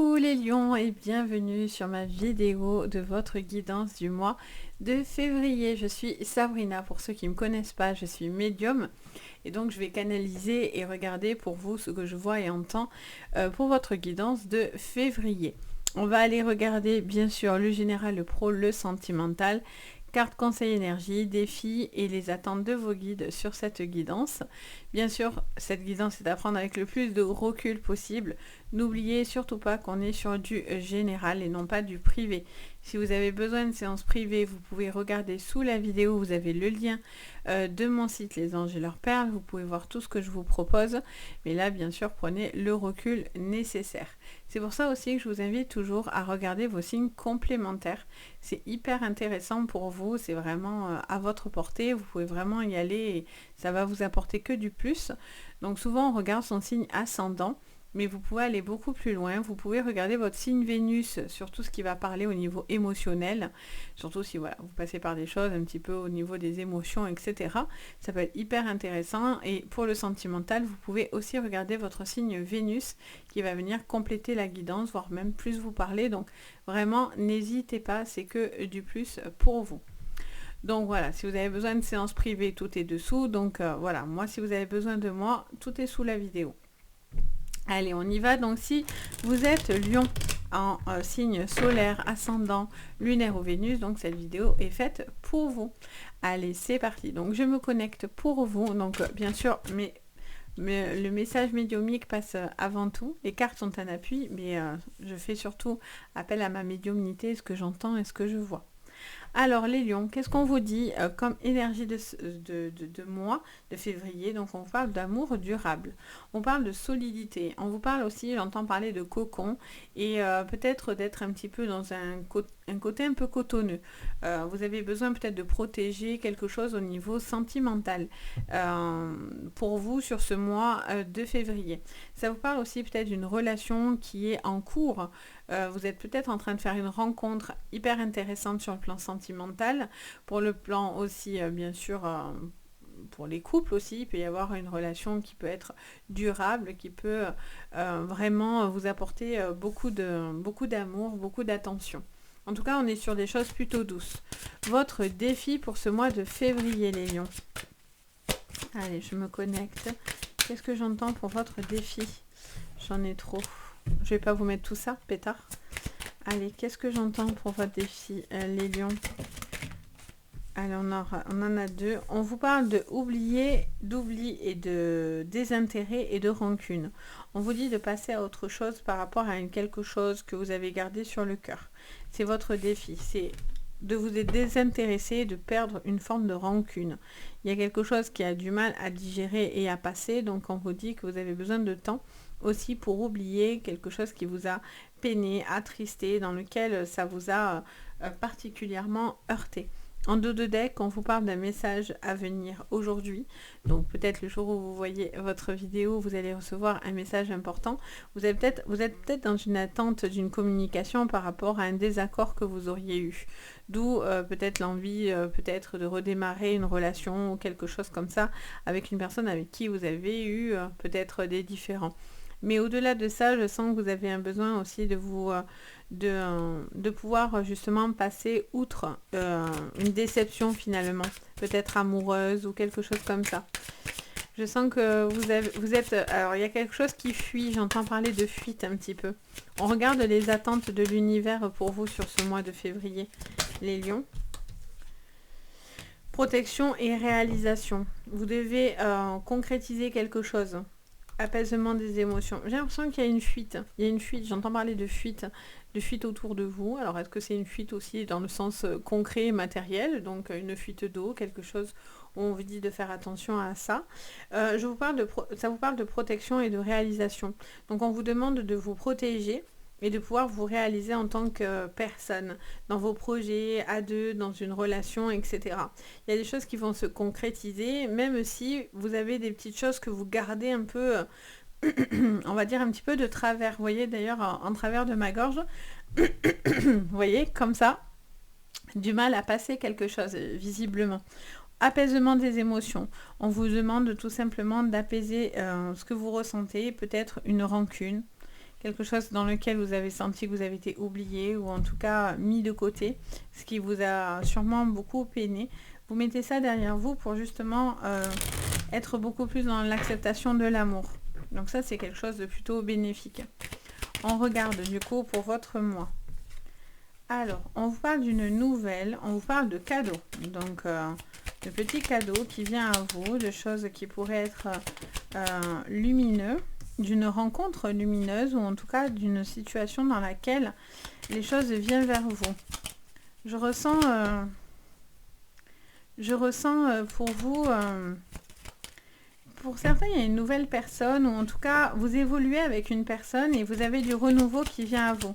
Coucou les lions et bienvenue sur ma vidéo de votre guidance du mois de février. Je suis Sabrina, pour ceux qui ne me connaissent pas, je suis médium et donc je vais canaliser et regarder pour vous ce que je vois et entends pour votre guidance de février. On va aller regarder bien sûr le général, le pro, le sentimental, carte conseil énergie, défis et les attentes de vos guides sur cette guidance. Bien sûr, cette guidance est à prendre avec le plus de recul possible. N'oubliez surtout pas qu'on est sur du général et non pas du privé. Si vous avez besoin de séances privées, vous pouvez regarder sous la vidéo, vous avez le lien de mon site Les Anges et leurs perles. Vous pouvez voir tout ce que je vous propose. Mais là, bien sûr, prenez le recul nécessaire. C'est pour ça aussi que je vous invite toujours à regarder vos signes complémentaires. C'est hyper intéressant pour vous, c'est vraiment à votre portée. Vous pouvez vraiment y aller et ça va vous apporter que du plus. Donc souvent, on regarde son signe ascendant. Mais vous pouvez aller beaucoup plus loin, vous pouvez regarder votre signe Vénus sur tout ce qui va parler au niveau émotionnel, surtout si voilà, vous passez par des choses un petit peu au niveau des émotions, etc. Ça peut être hyper intéressant. Et pour le sentimental, vous pouvez aussi regarder votre signe Vénus qui va venir compléter la guidance, voire même plus vous parler. Donc vraiment, n'hésitez pas, c'est que du plus pour vous. Donc voilà, si vous avez besoin de séances privées, tout est dessous. Donc voilà, moi si vous avez besoin de moi, tout est sous la vidéo. Allez, on y va. Donc si vous êtes lion en signe solaire, ascendant, lunaire ou Vénus, donc cette vidéo est faite pour vous. Allez, c'est parti. Donc je me connecte pour vous. Donc bien sûr, mais le message médiumique passe avant tout. Les cartes sont un appui, mais je fais surtout appel à ma médiumnité, ce que j'entends et ce que je vois. Alors les lions, qu'est-ce qu'on vous dit comme énergie de mois de février? Donc on vous parle d'amour durable, on parle de solidité, on vous parle aussi, j'entends parler de cocon et peut-être d'être un petit peu dans un côté un peu cotonneux. Vous avez besoin peut-être de protéger quelque chose au niveau sentimental pour vous sur ce mois de février. Ça vous parle aussi peut-être d'une relation qui est en cours. Vous êtes peut-être en train de faire une rencontre hyper intéressante sur le plan sentimental. Pour le plan aussi, bien sûr, pour les couples aussi, il peut y avoir une relation qui peut être durable, qui peut vraiment vous apporter beaucoup d'amour, beaucoup d'attention. En tout cas, on est sur des choses plutôt douces. Votre défi pour ce mois de février, les lions. Allez, je me connecte. Qu'est-ce que j'entends pour votre défi? J'en ai trop. Je vais pas vous mettre tout ça, pétard. Allez, qu'est-ce que j'entends pour votre défi, les lions? Allez, on en a deux. On vous parle d'oubli et de désintérêt et de rancune. On vous dit de passer à autre chose par rapport à quelque chose que vous avez gardé sur le cœur. C'est votre défi. C'est de vous désintéresser, de perdre une forme de rancune. Il y a quelque chose qui a du mal à digérer et à passer, donc on vous dit que vous avez besoin de temps aussi pour oublier quelque chose qui vous a peiné, attristé, dans lequel ça vous a particulièrement heurté. En dos de deck, on vous parle d'un message à venir aujourd'hui. Donc peut-être le jour où vous voyez votre vidéo, vous allez recevoir un message important. Vous êtes peut-être dans une attente d'une communication par rapport à un désaccord que vous auriez eu. D'où peut-être l'envie peut-être de redémarrer une relation ou quelque chose comme ça avec une personne avec qui vous avez eu peut-être des différends. Mais au-delà de ça, je sens que vous avez un besoin aussi de vous de pouvoir justement passer outre une déception finalement, peut-être amoureuse ou quelque chose comme ça. Je sens que vous êtes... Alors, il y a quelque chose qui fuit, j'entends parler de fuite un petit peu. On regarde les attentes de l'univers pour vous sur ce mois de février, les lions. Protection et réalisation. Vous devez concrétiser quelque chose. Apaisement des émotions. J'ai l'impression qu'il y a une fuite. Il y a une fuite, j'entends parler de fuite autour de vous. Alors est-ce que c'est une fuite aussi dans le sens concret et matériel, donc une fuite d'eau, quelque chose où on vous dit de faire attention à ça. Ça vous parle de protection et de réalisation. Donc on vous demande de vous protéger et de pouvoir vous réaliser en tant que personne, dans vos projets, à deux, dans une relation, etc. Il y a des choses qui vont se concrétiser, même si vous avez des petites choses que vous gardez un peu, on va dire un petit peu de travers. Vous voyez d'ailleurs en travers de ma gorge, vous voyez, comme ça, du mal à passer quelque chose, visiblement. Apaisement des émotions. On vous demande tout simplement d'apaiser ce que vous ressentez, peut-être une rancune, quelque chose dans lequel vous avez senti que vous avez été oublié ou en tout cas mis de côté, ce qui vous a sûrement beaucoup peiné. Vous mettez ça derrière vous pour justement être beaucoup plus dans l'acceptation de l'amour. Donc ça, c'est quelque chose de plutôt bénéfique. On regarde du coup pour votre mois. Alors, on vous parle d'une nouvelle, on vous parle de cadeaux. Donc, de petits cadeaux qui viennent à vous, de choses qui pourraient être lumineux, d'une rencontre lumineuse ou en tout cas d'une situation dans laquelle les choses viennent vers vous. Je ressens pour vous, pour certains, il y a une nouvelle personne ou en tout cas, vous évoluez avec une personne et vous avez du renouveau qui vient à vous.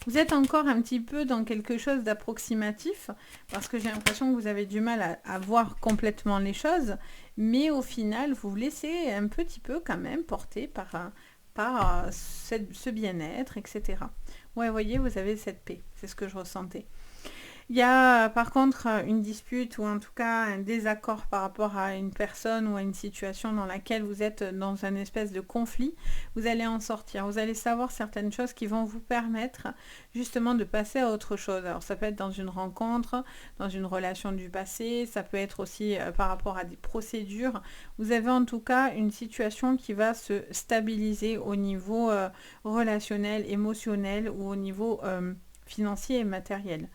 Vous êtes encore un petit peu dans quelque chose d'approximatif parce que j'ai l'impression que vous avez du mal à voir complètement les choses, mais au final, vous vous laissez un petit peu quand même porter par ce bien-être, etc. Ouais, vous voyez, vous avez cette paix, c'est ce que je ressentais. Il y a par contre une dispute ou en tout cas un désaccord par rapport à une personne ou à une situation dans laquelle vous êtes dans un espèce de conflit. Vous allez en sortir, vous allez savoir certaines choses qui vont vous permettre justement de passer à autre chose. Alors ça peut être dans une rencontre, dans une relation du passé, ça peut être aussi par rapport à des procédures. Vous avez en tout cas une situation qui va se stabiliser au niveau relationnel, émotionnel ou au niveau financier et matériel.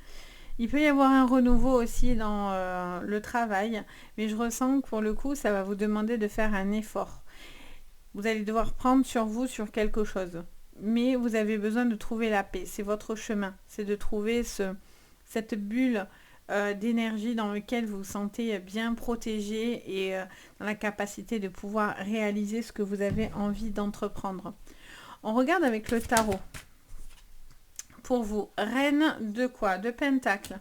Il peut y avoir un renouveau aussi dans le travail, mais je ressens que pour le coup, ça va vous demander de faire un effort. Vous allez devoir prendre sur vous sur quelque chose, mais vous avez besoin de trouver la paix. C'est votre chemin, c'est de trouver cette bulle d'énergie dans laquelle vous vous sentez bien protégé et dans la capacité de pouvoir réaliser ce que vous avez envie d'entreprendre. On regarde avec le tarot. Pour vous, reine de quoi? De Pentacle.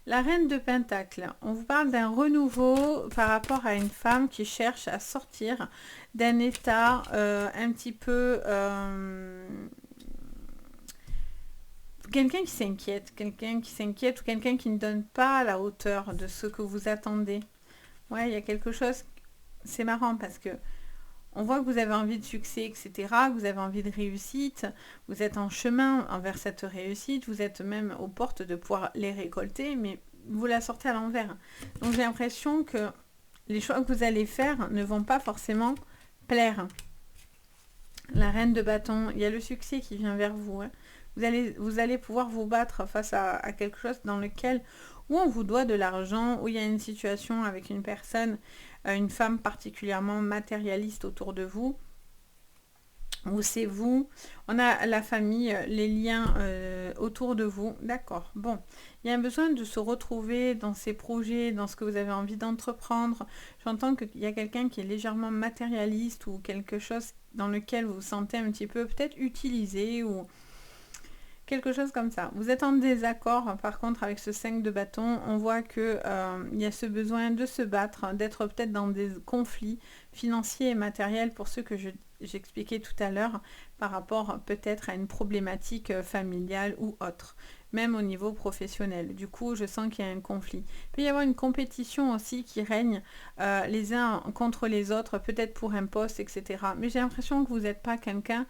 La reine de Pentacle, on vous parle d'un renouveau par rapport à une femme qui cherche à sortir d'un état un petit peu... quelqu'un qui s'inquiète ou quelqu'un qui ne donne pas à la hauteur de ce que vous attendez. Ouais, il y a quelque chose... C'est marrant parce que on voit que vous avez envie de succès, etc., que vous avez envie de réussite, vous êtes en chemin envers cette réussite, vous êtes même aux portes de pouvoir les récolter, mais vous la sortez à l'envers. Donc j'ai l'impression que les choix que vous allez faire ne vont pas forcément plaire. La reine de bâton, il y a le succès qui vient vers vous. Hein. Vous allez pouvoir vous battre face à quelque chose dans lequel, où on vous doit de l'argent, où il y a une situation avec une personne, une femme particulièrement matérialiste autour de vous, où c'est vous, on a la famille, les liens autour de vous, d'accord, bon, il y a un besoin de se retrouver dans ces projets, dans ce que vous avez envie d'entreprendre. J'entends qu'il y a quelqu'un qui est légèrement matérialiste ou quelque chose dans lequel vous vous sentez un petit peu peut-être utilisé ou... quelque chose comme ça. Vous êtes en désaccord, par contre, avec ce 5 de bâton. On voit que il y a ce besoin de se battre, d'être peut-être dans des conflits financiers et matériels pour ceux que j'expliquais tout à l'heure, par rapport peut-être à une problématique familiale ou autre, même au niveau professionnel. Du coup, je sens qu'il y a un conflit. Il peut y avoir une compétition aussi qui règne les uns contre les autres, peut-être pour un poste, etc. Mais j'ai l'impression que vous n'êtes pas quelqu'un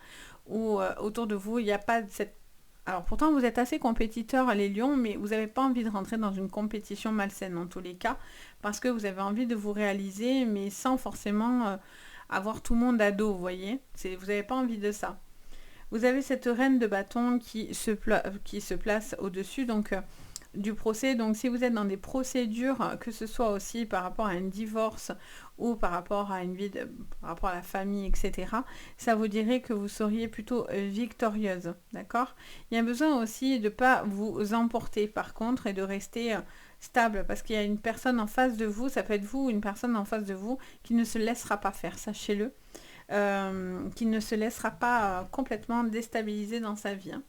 où autour de vous, il n'y a pas cette... Alors pourtant vous êtes assez compétiteurs les lions, mais vous n'avez pas envie de rentrer dans une compétition malsaine en tous les cas, parce que vous avez envie de vous réaliser, mais sans forcément avoir tout le monde à dos, vous voyez. Vous n'avez pas envie de ça. Vous avez cette reine de bâton qui se place au-dessus donc du procès. Donc si vous êtes dans des procédures, que ce soit aussi par rapport à un divorce ou par rapport à une vie, par rapport à la famille, etc., ça vous dirait que vous seriez plutôt victorieuse, d'accord? Il y a besoin aussi de ne pas vous emporter par contre et de rester stable parce qu'il y a une personne en face de vous, ça peut être vous ou une personne en face de vous qui ne se laissera pas faire, sachez-le, qui ne se laissera pas complètement déstabiliser dans sa vie. Hein.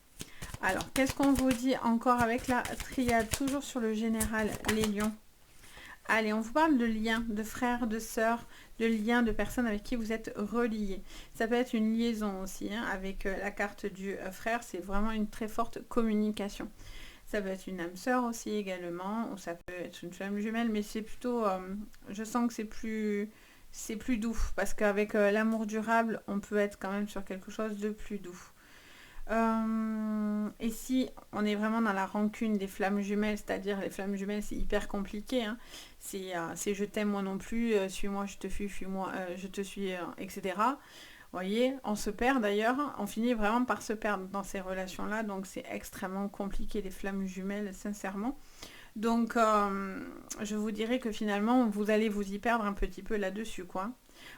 Alors, qu'est-ce qu'on vous dit encore avec la triade, toujours sur le général, les lions? Allez, on vous parle de liens, de frères, de sœurs, de liens, de personnes avec qui vous êtes reliés. Ça peut être une liaison aussi, hein, avec la carte du frère, c'est vraiment une très forte communication. Ça peut être une âme sœur aussi également, ou ça peut être une flamme jumelle, mais c'est plutôt, je sens que c'est plus doux, parce qu'avec l'amour durable, on peut être quand même sur quelque chose de plus doux. Et si on est vraiment dans la rancune des flammes jumelles, c'est-à-dire les flammes jumelles, c'est hyper compliqué, hein. C'est je t'aime moi non plus, suis-moi, je te fuis-moi, je te suis, etc. Vous voyez, on se perd d'ailleurs, on finit vraiment par se perdre dans ces relations-là, donc c'est extrêmement compliqué les flammes jumelles, sincèrement. Donc, je vous dirais que finalement, vous allez vous y perdre un petit peu là-dessus, quoi.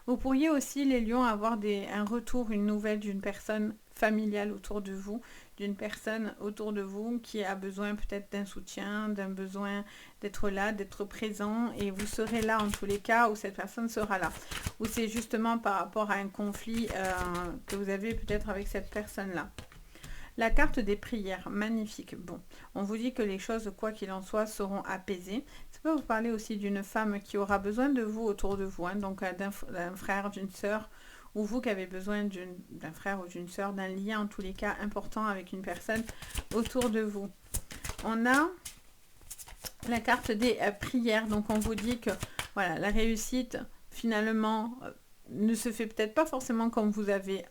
Vous pourriez aussi, les lions, avoir un retour, une nouvelle d'une personne familiale autour de vous, d'une personne autour de vous qui a besoin peut-être d'un soutien, d'un besoin d'être là, d'être présent, et vous serez là en tous les cas, ou cette personne sera là. Ou c'est justement par rapport à un conflit que vous avez peut-être avec cette personne-là. La carte des prières, magnifique. Bon, on vous dit que les choses, quoi qu'il en soit, seront apaisées. Ça peut vous parler aussi d'une femme qui aura besoin de vous autour de vous, hein, donc d'un frère, d'une sœur, ou vous qui avez besoin d'un frère ou d'une sœur, d'un lien en tous les cas important avec une personne autour de vous. On a la carte des prières, donc on vous dit que voilà, la réussite finalement ne se fait peut-être pas forcément comme vous avez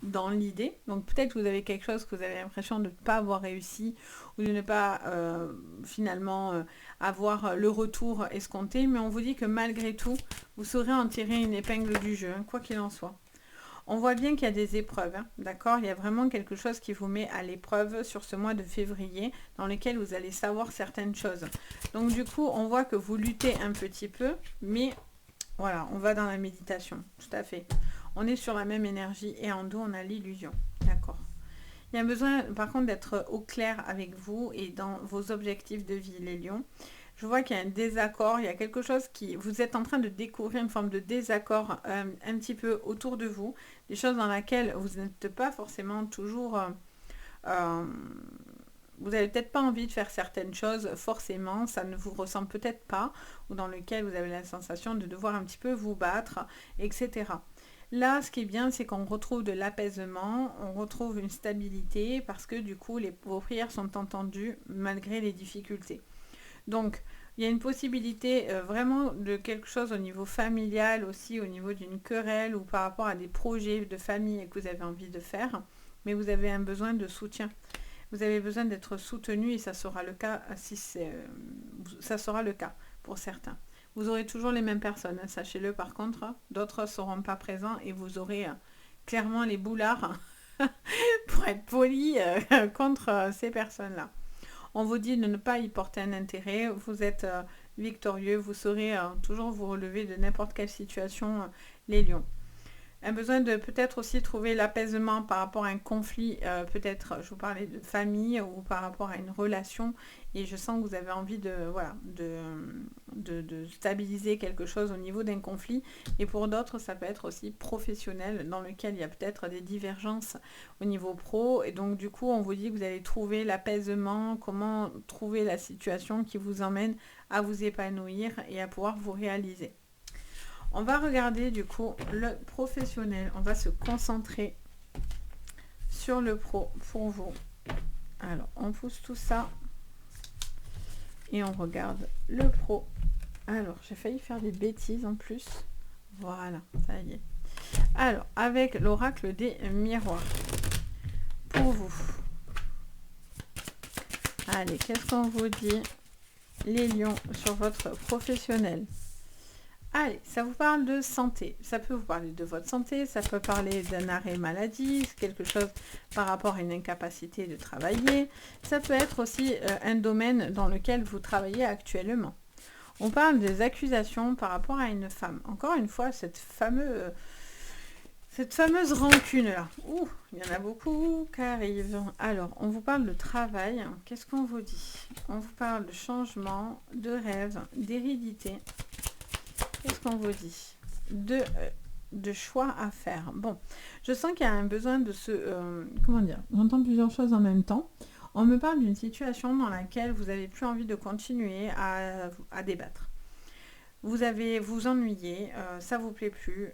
dans l'idée. Donc peut-être que vous avez quelque chose que vous avez l'impression de ne pas avoir réussi ou de ne pas finalement avoir le retour escompté, mais on vous dit que malgré tout, vous saurez en tirer une épingle du jeu, hein, quoi qu'il en soit. On voit bien qu'il y a des épreuves, hein, d'accord? Il y a vraiment quelque chose qui vous met à l'épreuve sur ce mois de février, dans lequel vous allez savoir certaines choses. Donc du coup, on voit que vous luttez un petit peu, mais voilà, on va dans la méditation, tout à fait. On est sur la même énergie et en dos, on a l'illusion. D'accord. Il y a besoin, par contre, d'être au clair avec vous et dans vos objectifs de vie, les lions. Je vois qu'il y a un désaccord, il y a quelque chose qui... Vous êtes en train de découvrir une forme de désaccord un petit peu autour de vous. Des choses dans lesquelles vous n'êtes pas forcément toujours... vous n'avez peut-être pas envie de faire certaines choses, forcément, ça ne vous ressemble peut-être pas, ou dans lequel vous avez la sensation de devoir un petit peu vous battre, etc. Là, ce qui est bien, c'est qu'on retrouve de l'apaisement, on retrouve une stabilité, parce que du coup, vos prières sont entendues malgré les difficultés. Donc, il y a une possibilité vraiment de quelque chose au niveau familial aussi, au niveau d'une querelle ou par rapport à des projets de famille que vous avez envie de faire, mais vous avez un besoin de soutien. Vous avez besoin d'être soutenu et ça sera le cas si ça sera le cas pour certains. Vous aurez toujours les mêmes personnes, hein, sachez-le par contre. D'autres ne seront pas présents et vous aurez clairement les boulards pour être poli contre ces personnes-là. On vous dit de ne pas y porter un intérêt. Vous êtes victorieux. Vous saurez toujours vous relever de n'importe quelle situation, les lions. Un besoin de peut-être aussi trouver l'apaisement par rapport à un conflit, peut-être, je vous parlais de famille ou par rapport à une relation, et je sens que vous avez envie de, voilà, de stabiliser quelque chose au niveau d'un conflit, et pour d'autres, ça peut être aussi professionnel, dans lequel il y a peut-être des divergences au niveau pro, et donc du coup, on vous dit que vous allez trouver l'apaisement, comment trouver la situation qui vous emmène à vous épanouir et à pouvoir vous réaliser. On va regarder du coup le professionnel. On va se concentrer sur le pro pour vous. Alors, on pousse tout ça et on regarde le pro. Alors, j'ai failli faire des bêtises en plus. Voilà, ça y est. Alors, avec l'oracle des miroirs. Pour vous. Allez, qu'est-ce qu'on vous dit, les lions, sur votre professionnel? Allez, ça vous parle de santé. Ça peut vous parler de votre santé, ça peut parler d'un arrêt maladie, quelque chose par rapport à une incapacité de travailler. Ça peut être aussi un domaine dans lequel vous travaillez actuellement. On parle des accusations par rapport à une femme. Encore une fois, cette fameuse rancune-là. Ouh, il y en a beaucoup qui arrivent. Alors, on vous parle de travail. Qu'est-ce qu'on vous dit? On vous parle de changement, de rêve, d'hérédité. Qu'est-ce qu'on vous dit? De choix à faire. Bon, je sens qu'il y a un besoin de comment dire? J'entends plusieurs choses en même temps. On me parle d'une situation dans laquelle vous n'avez plus envie de continuer à débattre. Vous ennuyez, ça vous plaît plus,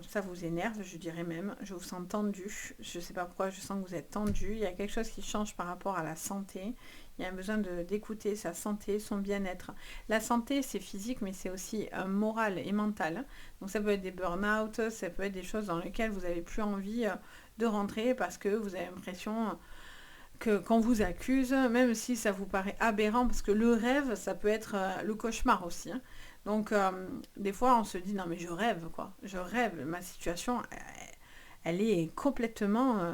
ça vous énerve, je dirais même. Je vous sens tendu. Je ne sais pas pourquoi, je sens que vous êtes tendu. Il y a quelque chose qui change par rapport à la santé. Il y a un besoin d'écouter sa santé, son bien-être. La santé, c'est physique, mais c'est aussi moral et mental. Donc ça peut être des burn-out, ça peut être des choses dans lesquelles vous n'avez plus envie de rentrer parce que vous avez l'impression que qu'on vous accuse, même si ça vous paraît aberrant, parce que le rêve, ça peut être le cauchemar aussi, hein. Donc, des fois, on se dit, non mais je rêve, quoi. Je rêve, ma situation, elle est complètement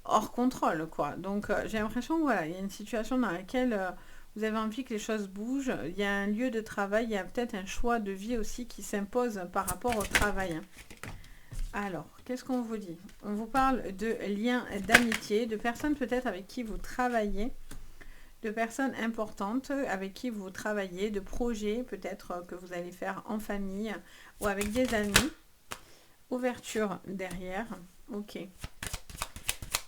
hors contrôle, quoi. Donc, j'ai l'impression que voilà, il y a une situation dans laquelle vous avez envie que les choses bougent. Il y a un lieu de travail, il y a peut-être un choix de vie aussi qui s'impose par rapport au travail, hein. Alors, qu'est-ce qu'on vous dit? On vous parle de liens d'amitié, de personnes peut-être avec qui vous travaillez, de personnes importantes avec qui vous travaillez, de projets peut-être que vous allez faire en famille ou avec des amis. Ouverture derrière. Ok.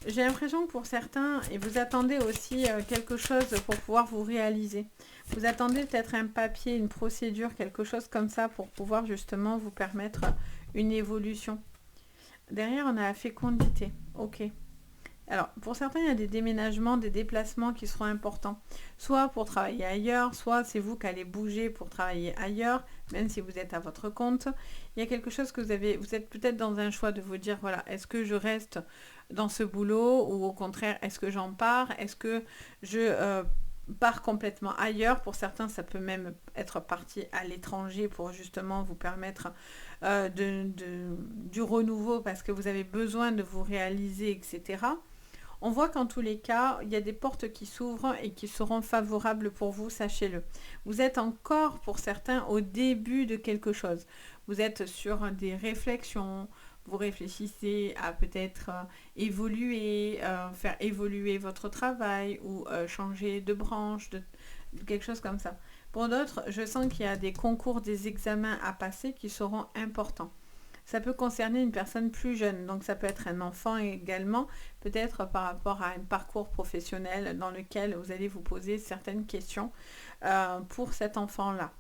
J'ai l'impression que pour certains, et vous attendez aussi quelque chose pour pouvoir vous réaliser. Vous attendez peut-être un papier, une procédure, quelque chose comme ça pour pouvoir justement vous permettre une évolution. Derrière, on a la fécondité. Ok. Alors, pour certains, il y a des déménagements, des déplacements qui seront importants. Soit pour travailler ailleurs, soit c'est vous qui allez bouger pour travailler ailleurs, même si vous êtes à votre compte. Il y a quelque chose que vous êtes peut-être dans un choix de vous dire, voilà, est-ce que je reste dans ce boulot ou au contraire, est-ce que j'en pars? Est-ce que je pars complètement ailleurs? Pour certains, ça peut même être parti à l'étranger pour justement vous permettre du renouveau parce que vous avez besoin de vous réaliser, etc. On voit qu'en tous les cas, il y a des portes qui s'ouvrent et qui seront favorables pour vous, sachez-le. Vous êtes encore, pour certains, au début de quelque chose. Vous êtes sur des réflexions, vous réfléchissez à peut-être évoluer, faire évoluer votre travail ou changer de branche, de quelque chose comme ça. Pour d'autres, je sens qu'il y a des concours, des examens à passer qui seront importants. Ça peut concerner une personne plus jeune, donc ça peut être un enfant également, peut-être par rapport à un parcours professionnel dans lequel vous allez vous poser certaines questions pour cet enfant-là.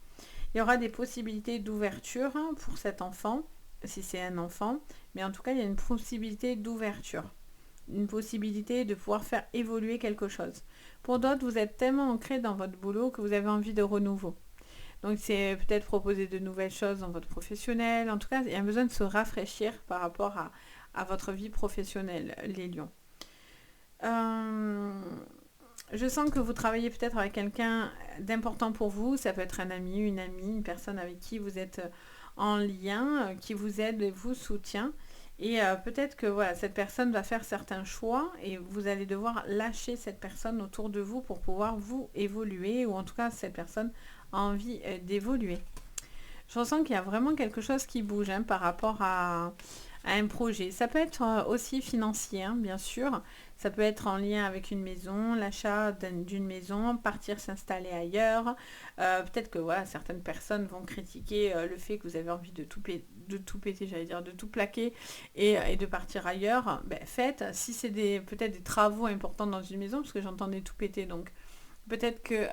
Il y aura des possibilités d'ouverture pour cet enfant, si c'est un enfant, mais en tout cas, il y a une possibilité d'ouverture, une possibilité de pouvoir faire évoluer quelque chose. Pour d'autres, vous êtes tellement ancré dans votre boulot que vous avez envie de renouveau. Donc, c'est peut-être proposer de nouvelles choses dans votre professionnel. En tout cas, il y a besoin de se rafraîchir par rapport à votre vie professionnelle, les lions. Je sens que vous travaillez peut-être avec quelqu'un d'important pour vous. Ça peut être un ami, une amie, une personne avec qui vous êtes en lien, qui vous aide et vous soutient. Et peut-être que voilà, cette personne va faire certains choix et vous allez devoir lâcher cette personne autour de vous pour pouvoir vous évoluer, ou en tout cas cette personne a envie d'évoluer. Je ressens qu'il y a vraiment quelque chose qui bouge par rapport à un projet. Ça peut être aussi financier, bien sûr. Ça peut être en lien avec une maison, l'achat d'une maison, partir s'installer ailleurs. Peut-être que voilà, certaines personnes vont critiquer le fait que vous avez envie de tout péter, j'allais dire, de tout plaquer et de partir ailleurs. Faites. Si c'est peut-être des travaux importants dans une maison, parce que j'entendais tout péter, donc peut-être que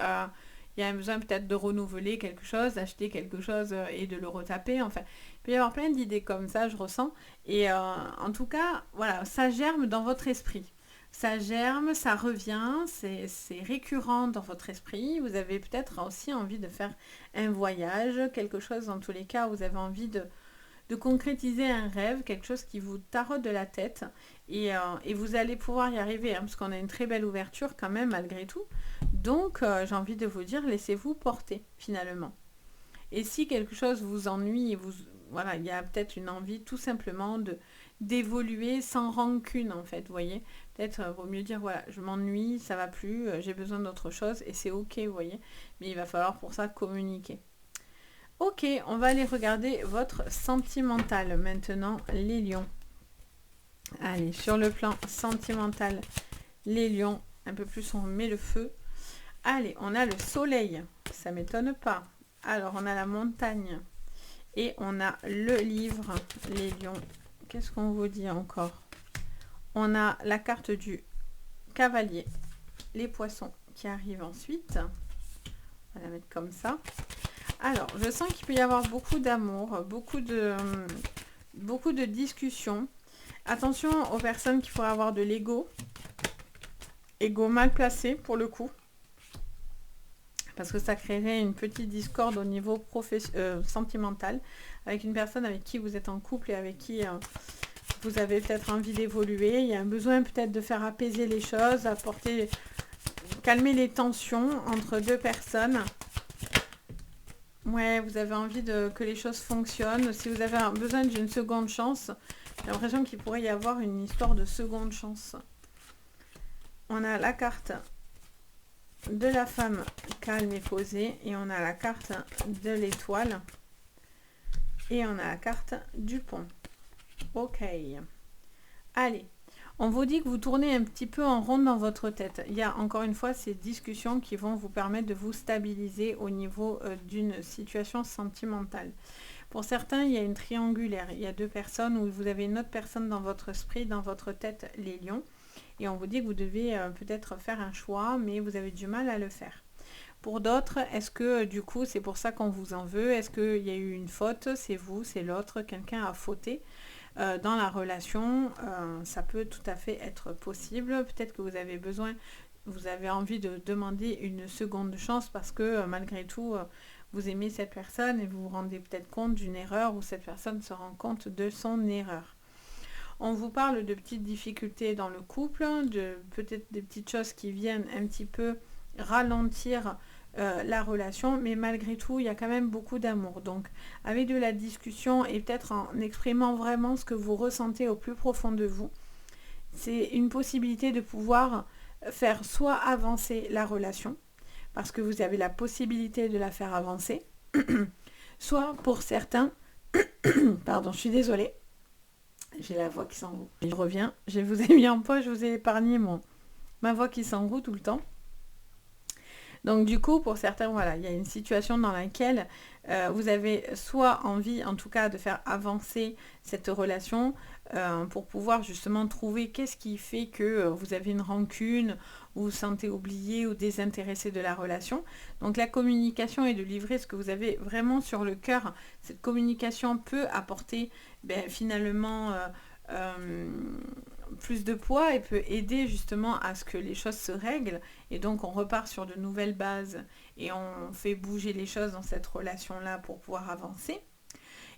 il y a besoin peut-être de renouveler quelque chose, d'acheter quelque chose et de le retaper. Enfin, il peut y avoir plein d'idées comme ça, je ressens. Et en tout cas, voilà, ça germe dans votre esprit. Ça germe, ça revient, c'est récurrent dans votre esprit. Vous avez peut-être aussi envie de faire un voyage, quelque chose dans tous les cas, vous avez envie de concrétiser un rêve, quelque chose qui vous taraude de la tête. Et vous allez pouvoir y arriver, parce qu'on a une très belle ouverture quand même, malgré tout. Donc, j'ai envie de vous dire, laissez-vous porter, finalement. Et si quelque chose vous ennuie, voilà, il y a peut-être une envie tout simplement d'évoluer sans rancune, en fait, vous voyez. Peut-être vaut mieux dire, voilà, je m'ennuie, ça va plus, j'ai besoin d'autre chose, et c'est ok, vous voyez. Mais il va falloir pour ça communiquer. Ok, on va aller regarder votre sentimental maintenant, les lions. Allez, sur le plan sentimental, les lions, un peu plus on met le feu. Allez, on a le soleil, ça m'étonne pas. Alors, on a la montagne et on a le livre, les lions. Qu'est-ce qu'on vous dit encore? On a la carte du cavalier, les poissons qui arrivent ensuite. On va la mettre comme ça. Alors, je sens qu'il peut y avoir beaucoup d'amour, beaucoup de discussions. Attention aux personnes qui pourraient avoir de l'ego. Ego mal placé pour le coup. Parce que ça créerait une petite discorde au niveau sentimental. Avec une personne avec qui vous êtes en couple et avec qui vous avez peut-être envie d'évoluer, il y a un besoin peut-être de faire apaiser les choses, calmer les tensions entre deux personnes. Ouais, vous avez envie que les choses fonctionnent. Si vous avez besoin d'une seconde chance, j'ai l'impression qu'il pourrait y avoir une histoire de seconde chance. On a la carte de la femme calme et posée et on a la carte de l'étoile et on a la carte du pont. Ok. Allez, on vous dit que vous tournez un petit peu en rond dans votre tête. Il y a encore une fois ces discussions qui vont vous permettre de vous stabiliser au niveau d'une situation sentimentale. Pour certains, il y a une triangulaire. Il y a deux personnes où vous avez une autre personne dans votre esprit, dans votre tête, les lions. Et on vous dit que vous devez peut-être faire un choix, mais vous avez du mal à le faire. Pour d'autres, est-ce que du coup, c'est pour ça qu'on vous en veut? Est-ce qu'il y a eu une faute? C'est vous, c'est l'autre, quelqu'un a fauté dans la relation? Ça peut tout à fait être possible. Peut-être que vous avez envie de demander une seconde chance parce que malgré tout, vous aimez cette personne et vous vous rendez peut-être compte d'une erreur ou cette personne se rend compte de son erreur. On vous parle de petites difficultés dans le couple, de peut-être des petites choses qui viennent un petit peu ralentir la relation, mais malgré tout, il y a quand même beaucoup d'amour. Donc, avec de la discussion et peut-être en exprimant vraiment ce que vous ressentez au plus profond de vous, c'est une possibilité de pouvoir faire soit avancer la relation, parce que vous avez la possibilité de la faire avancer, soit pour certains, pardon, je suis désolée, j'ai la voix qui s'enroule. Je reviens, je vous ai mis en poche, je vous ai épargné ma voix qui s'enroule tout le temps. Donc du coup, pour certains, voilà, il y a une situation dans laquelle vous avez soit envie, en tout cas, de faire avancer cette relation pour pouvoir justement trouver qu'est-ce qui fait que vous avez une rancune, ou vous sentez oublié ou désintéressé de la relation. Donc la communication et de livrer ce que vous avez vraiment sur le cœur, cette communication peut apporter finalement plus de poids et peut aider justement à ce que les choses se règlent et donc on repart sur de nouvelles bases et on fait bouger les choses dans cette relation-là pour pouvoir avancer.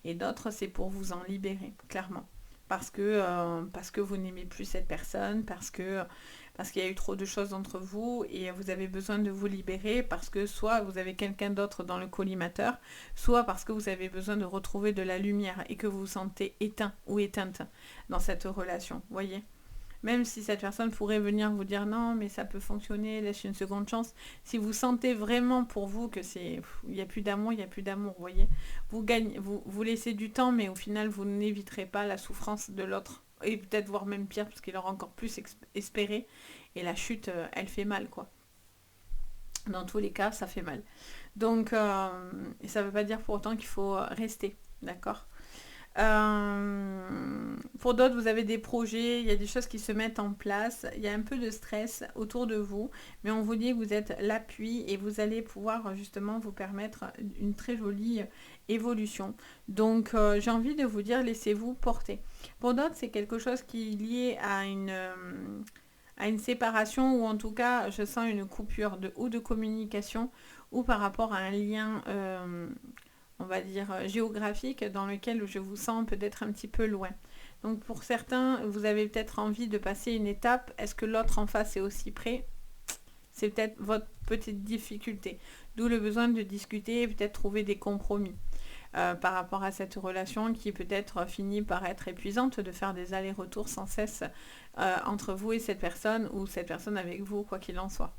Et d'autres, c'est pour vous en libérer, clairement. Parce que vous n'aimez plus cette personne, parce qu'il y a eu trop de choses entre vous et vous avez besoin de vous libérer parce que soit vous avez quelqu'un d'autre dans le collimateur, soit parce que vous avez besoin de retrouver de la lumière et que vous vous sentez éteint ou éteinte dans cette relation, voyez. Même si cette personne pourrait venir vous dire non, mais ça peut fonctionner, laisse une seconde chance. Si vous sentez vraiment pour vous que il n'y a plus d'amour, il n'y a plus d'amour, vous voyez. Vous laissez du temps, mais au final, vous n'éviterez pas la souffrance de l'autre. Et peut-être voire même pire, parce qu'il aura encore plus espéré. Et la chute, elle fait mal, quoi. Dans tous les cas, ça fait mal. Donc, et ça ne veut pas dire pour autant qu'il faut rester, d'accord ? Pour d'autres, vous avez des projets, il y a des choses qui se mettent en place, il y a un peu de stress autour de vous, mais on vous dit que vous êtes l'appui et vous allez pouvoir justement vous permettre une très jolie évolution. Donc j'ai envie de vous dire, laissez-vous porter. Pour d'autres, c'est quelque chose qui est lié à une séparation ou en tout cas, je sens une coupure ou de communication ou par rapport à un lien on va dire, géographique dans lequel je vous sens peut-être un petit peu loin. Donc pour certains, vous avez peut-être envie de passer une étape. Est-ce que l'autre en face est aussi prêt? C'est peut-être votre petite difficulté. D'où le besoin de discuter et peut-être trouver des compromis par rapport à cette relation qui peut-être finit par être épuisante, de faire des allers-retours sans cesse entre vous et cette personne ou cette personne avec vous, quoi qu'il en soit.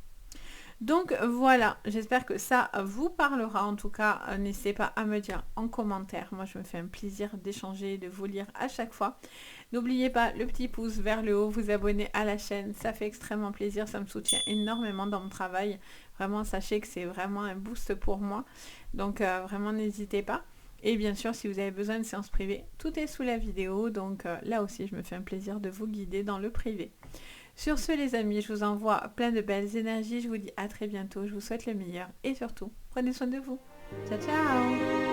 Donc voilà, j'espère que ça vous parlera. En tout cas, n'hésitez pas à me dire en commentaire. Moi, je me fais un plaisir d'échanger et de vous lire à chaque fois. N'oubliez pas le petit pouce vers le haut, vous abonner à la chaîne. Ça fait extrêmement plaisir, ça me soutient énormément dans mon travail. Vraiment, sachez que c'est vraiment un boost pour moi. Donc vraiment, n'hésitez pas. Et bien sûr, si vous avez besoin de séances privées, tout est sous la vidéo. Donc là aussi, je me fais un plaisir de vous guider dans le privé. Sur ce les amis, je vous envoie plein de belles énergies, je vous dis à très bientôt, je vous souhaite le meilleur et surtout, prenez soin de vous. Ciao ciao.